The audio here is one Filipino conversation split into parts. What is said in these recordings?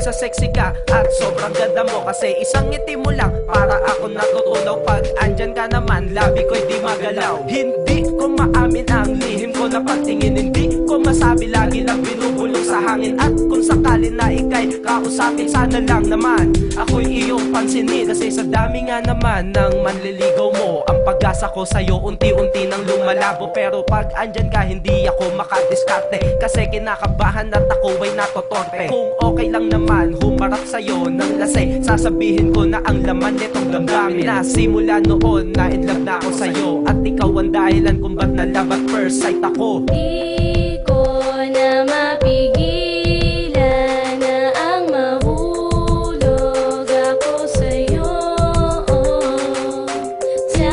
Dahil sa sexy ka at sobrang ganda mo. Kasi isang ngiti mo lang para ako natutunaw. Pag andyan ka naman, labi ko'y di magalaw. Hindi ko maamin ang lihim ko na pagtingin. Hindi ko masabi, lagi lang binubulong sa hangin. At kung sakali na ika'y kausapin, sana lang naman ako'y iyong pansinin. Kasi sa dami nga naman ng manliligaw mo, ang pag-asa ko sa'yo unti-unti nang lumalabo. Pero pag andyan ka, hindi ako makadiskarte. Kasi kinakabahan at ako ay natotorpe. Kung okay lang naman, humarap sa'yo ng lasing, sasabihin ko na ang laman nitong damdamin. Na simula noon, na-inlove na ako sa'yo. At ikaw ang dahilan kung ba't na-love at first sight ako. Di ko na mapigilan na ang mahulog ako sa'yo. Sa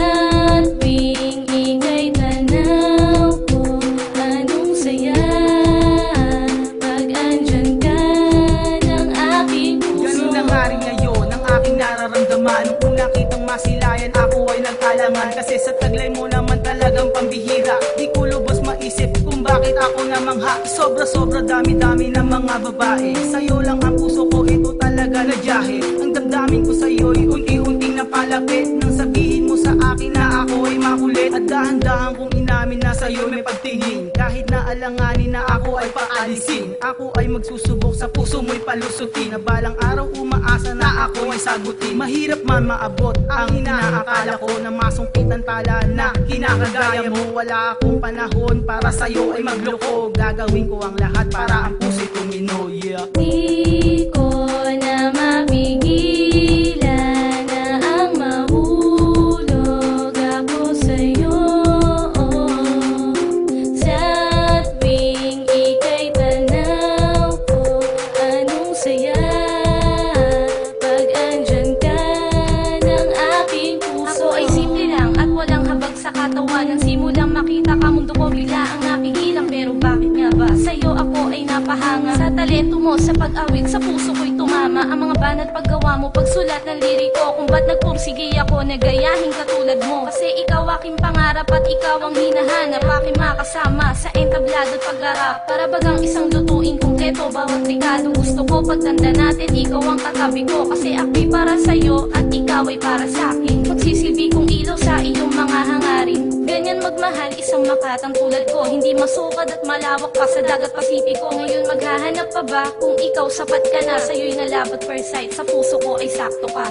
tuwing ika'y tanaw ko, anong saya pag andyan ka ng aking puso. Ganun na nga rin ngayon ang aking nararamdaman. Kung nakitang masilayan, ako ay nagkalaman. Kasi sa taglay mo naman talagang pambihira. Di ko lubos maisip kung bakit ako namangha. Sobra-sobra dami-dami ng mga babae. Sa'yo lang ang puso ko, ito talaga na jahe. Ang damdamin ko sa'yo'y unti-unting napalapit. Nang sabihin mo sa akin na ako ay makulit. At dahan-dahan kong inamin na sa'yo may pagtingin. Kahit na alanganin na ako ay paalisin, ako ay magsusubok sa puso mo'y palusutin. Na balang araw umaasa na ako ay sagutin. Mahirap man maabot ang inaakala ko, na masungkitan pala na kinakagaya mo. Wala akong panahon para sa'yo ay magloko. Gagawin ko ang lahat para ang puso'y tumino, yeah. Di ko na mapigilan na ang mahulog ako sa'yo. Sa tuwing ika'y tanaw ko, anong saya pag andyan ka ng aking puso. Ako ay simple lang at walang habag sa katawan. Nang simulang makita ka, mundo ko bigla ang napigilan. Pero bakit nga ba sa'yo ako ay napahanga? Sa talento mo, sa pag-awit, sa puso ko'y tumama. Ang mga banat paggawa mo, pagsulat ng liriko. Kung ba't nagpursige ako na gayahin katulad mo. Kasi ikaw aking pangarap at ikaw ang hinahanap. Aking makasama sa entablado at pag-arap. Para bagang isang lutuin kumpleto, bawat dekado. Gusto ko pagtanda natin, ikaw ang katabi ko. Kasi ako'y para sa'yo at ikaw ay para sa'kin. Magsisilbi kong ilaw sa iyong mga hangarin. Ganyan magmahal, isang makatang tulad ko. Hindi masukad at malawak pa sa dagat Pasipiko. Ngayon maghahanap pa ba kung ikaw sapat ka na? Sa'yo'y nalabat first sight, sa puso ko ay sakto ka.